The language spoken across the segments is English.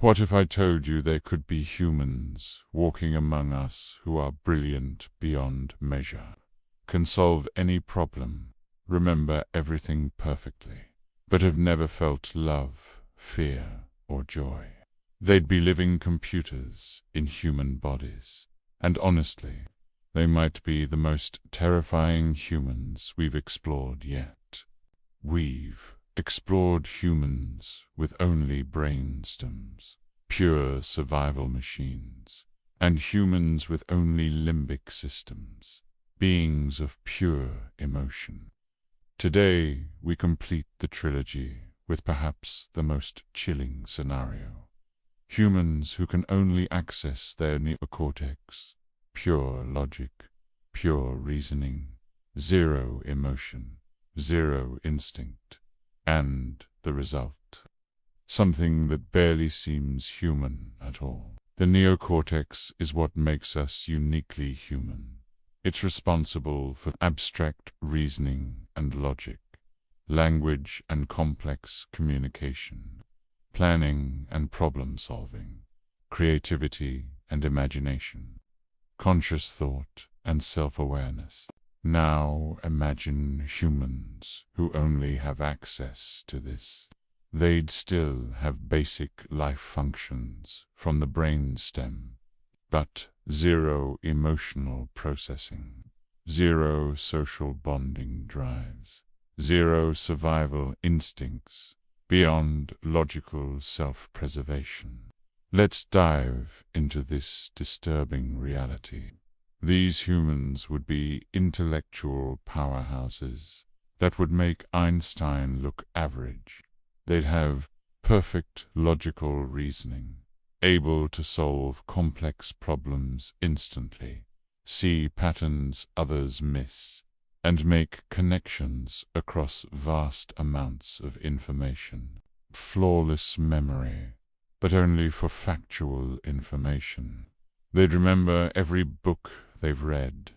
What if I told you there could be humans walking among us who are brilliant beyond measure, can solve any problem, remember everything perfectly, but have never felt love, fear, or joy? They'd be living computers in human bodies, and honestly, they might be the most terrifying humans we've explored yet. We've explored humans with only brainstems, pure survival machines, and humans with only limbic systems, beings of pure emotion. Today, we complete the trilogy with perhaps the most chilling scenario. Humans who can only access their neocortex, pure logic, pure reasoning, zero emotion, zero instinct, and the result, something that barely seems human at all. The neocortex is what makes us uniquely human. It's responsible for abstract reasoning and logic, language and complex communication, planning and problem-solving, creativity and imagination, conscious thought and self-awareness. Now imagine humans who only have access to this. They'd still have basic life functions from the brain stem, but zero emotional processing, zero social bonding drives, zero survival instincts beyond logical self-preservation. Let's dive into this disturbing reality. These humans would be intellectual powerhouses that would make Einstein look average. They'd have perfect logical reasoning, able to solve complex problems instantly, see patterns others miss, and make connections across vast amounts of information. Flawless memory, but only for factual information. They'd remember every book they've read,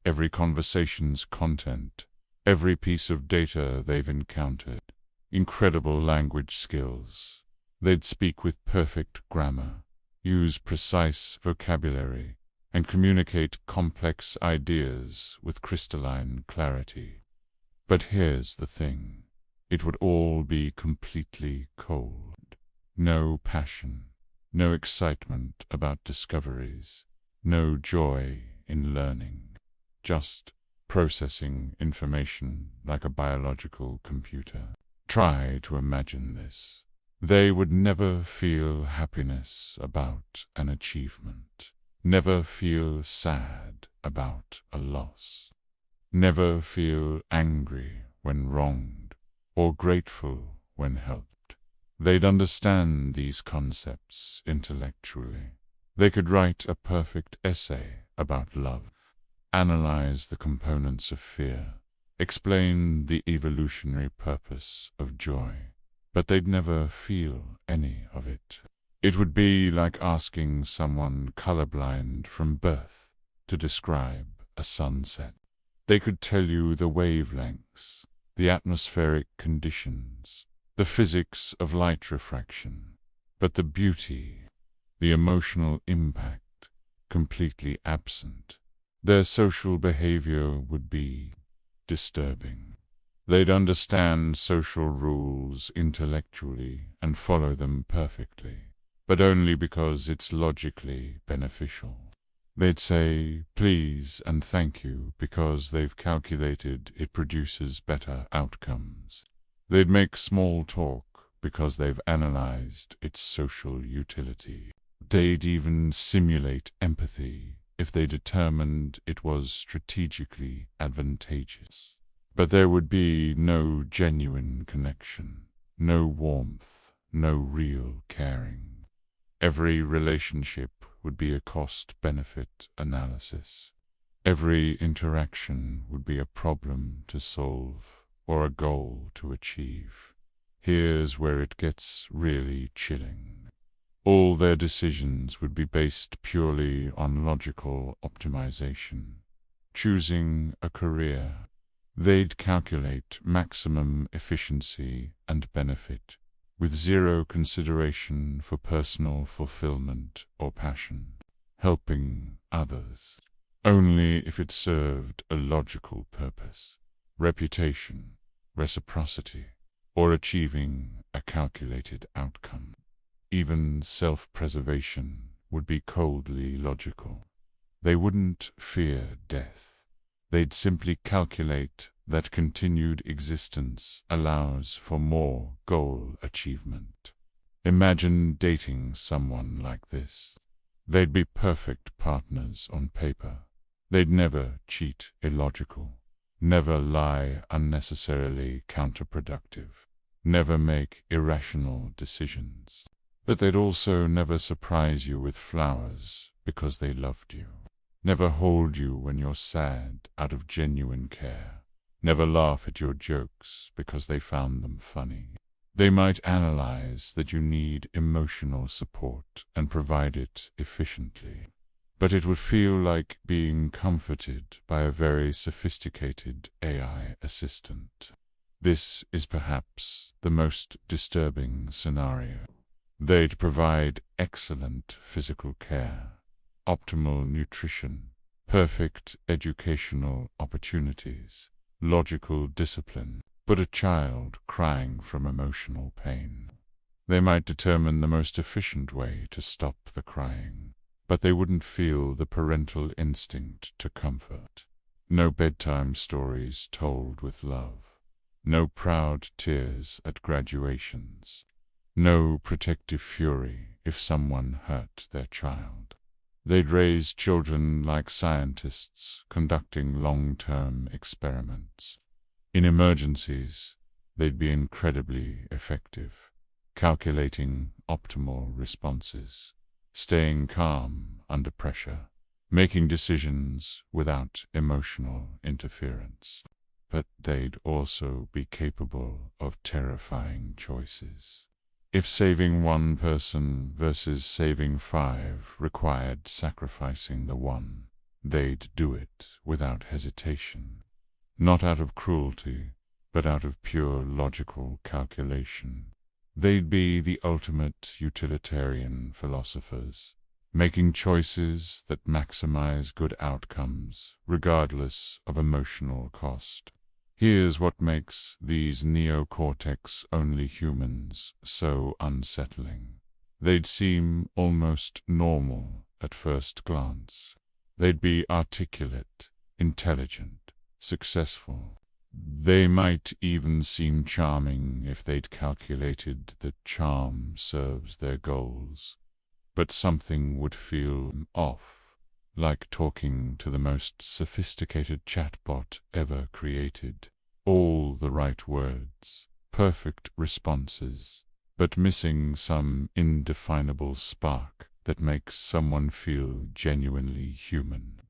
every conversation's content, every piece of data they've encountered. Incredible language skills. They'd speak with perfect grammar, use precise vocabulary, and communicate complex ideas with crystalline clarity. But here's the thing. It would all be completely cold. No passion, no excitement about discoveries, no joy in learning, just processing information like a biological computer. Try to imagine this. They would never feel happiness about an achievement, never feel sad about a loss, never feel angry when wronged, or grateful when helped. They'd understand these concepts intellectually. They could write a perfect essay about love, analyze the components of fear, explain the evolutionary purpose of joy, but they'd never feel any of it. It would be like asking someone colorblind from birth to describe a sunset. They could tell you the wavelengths, the atmospheric conditions, the physics of light refraction, but the beauty, the emotional impact, completely absent. Their social behavior would be disturbing. They'd understand social rules intellectually and follow them perfectly, but only because it's logically beneficial. They'd say please and thank you because they've calculated it produces better outcomes. They'd make small talk because they've analyzed its social utility. They'd even simulate empathy if they determined it was strategically advantageous. But there would be no genuine connection, no warmth, no real caring. Every relationship would be a cost-benefit analysis. Every interaction would be a problem to solve or a goal to achieve. Here's where it gets really chilling. All their decisions would be based purely on logical optimization. Choosing a career, they'd calculate maximum efficiency and benefit, with zero consideration for personal fulfillment or passion, helping others only if it served a logical purpose, reputation, reciprocity, or achieving a calculated outcome. Even self-preservation would be coldly logical. They wouldn't fear death. They'd simply calculate that continued existence allows for more goal achievement. Imagine dating someone like this. They'd be perfect partners on paper. They'd never cheat illogical, never lie unnecessarily counterproductive, never make irrational decisions. But they'd also never surprise you with flowers because they loved you, never hold you when you're sad out of genuine care, never laugh at your jokes because they found them funny. They might analyze that you need emotional support and provide it efficiently, but it would feel like being comforted by a very sophisticated AI assistant. This is perhaps the most disturbing scenario. They'd provide excellent physical care, optimal nutrition, perfect educational opportunities, logical discipline, but a child crying from emotional pain. They might determine the most efficient way to stop the crying, but they wouldn't feel the parental instinct to comfort. No bedtime stories told with love, no proud tears at graduations, no protective fury if someone hurt their child. They'd raise children like scientists conducting long-term experiments. In emergencies, they'd be incredibly effective, calculating optimal responses, staying calm under pressure, making decisions without emotional interference. But they'd also be capable of terrifying choices. If saving one person versus saving 5 required sacrificing the one, they'd do it without hesitation. Not out of cruelty, but out of pure logical calculation. They'd be the ultimate utilitarian philosophers, making choices that maximize good outcomes, regardless of emotional cost. Here's what makes these neocortex-only humans so unsettling. They'd seem almost normal at first glance. They'd be articulate, intelligent, successful. They might even seem charming if they'd calculated that charm serves their goals. But something would feel off, like talking to the most sophisticated chatbot ever created. All the right words, perfect responses, but missing some indefinable spark that makes someone feel genuinely human.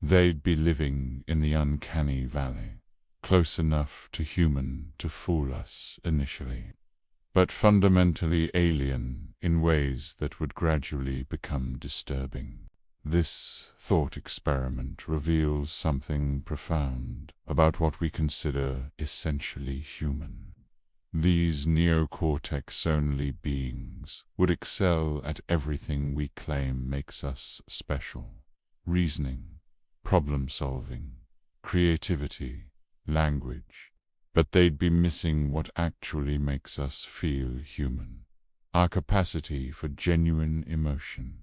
They'd be living in the uncanny valley, close enough to human to fool us initially, but fundamentally alien in ways that would gradually become disturbing. This thought experiment reveals something profound about what we consider essentially human. These neocortex-only beings would excel at everything we claim makes us special: reasoning, problem-solving, creativity, language. But they'd be missing what actually makes us feel human: our capacity for genuine emotion,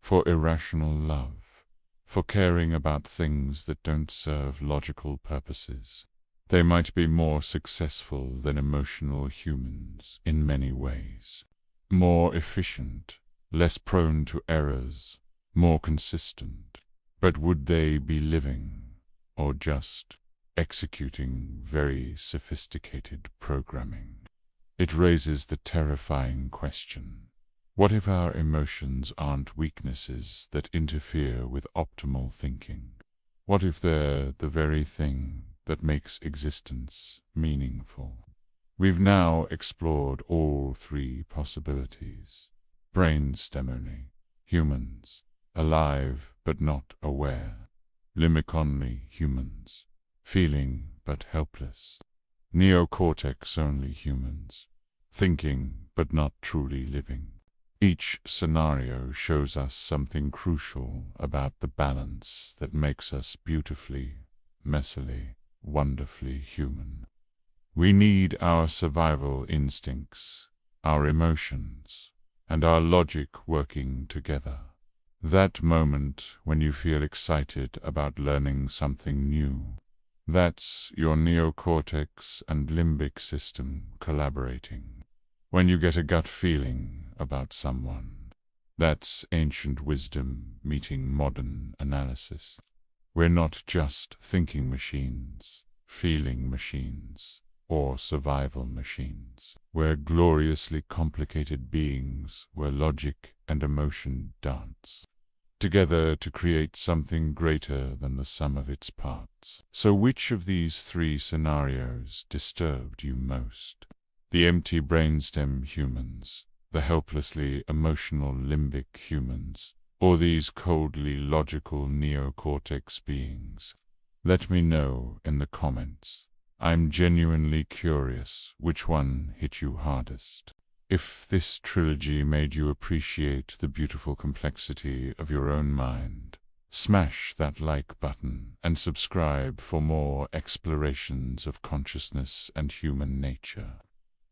for irrational love, for caring about things that don't serve logical purposes. They might be more successful than emotional humans in many ways. More efficient, less prone to errors, more consistent. But would they be living, or just executing very sophisticated programming? It raises the terrifying question: what if our emotions aren't weaknesses that interfere with optimal thinking? What if they're the very thing that makes existence meaningful? We've now explored all 3 possibilities. Brainstem only, humans, alive but not aware. Limbic-only humans, feeling but helpless. Neocortex-only humans, thinking but not truly living. Each scenario shows us something crucial about the balance that makes us beautifully, messily, wonderfully human. We need our survival instincts, our emotions, and our logic working together. That moment when you feel excited about learning something new, that's your neocortex and limbic system collaborating. When you get a gut feeling about someone, that's ancient wisdom meeting modern analysis. We're not just thinking machines, feeling machines, or survival machines. We're gloriously complicated beings where logic and emotion dance together to create something greater than the sum of its parts. So which of these three scenarios disturbed you most? The empty brainstem humans, the helplessly emotional limbic humans, or these coldly logical neocortex beings? Let me know in the comments. I'm genuinely curious which one hit you hardest. If this trilogy made you appreciate the beautiful complexity of your own mind, smash that like button and subscribe for more explorations of consciousness and human nature.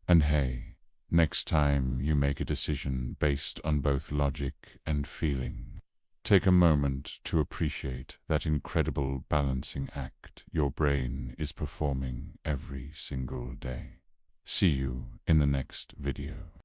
And hey, next time you make a decision based on both logic and feeling, take a moment to appreciate that incredible balancing act your brain is performing every single day. See you in the next video.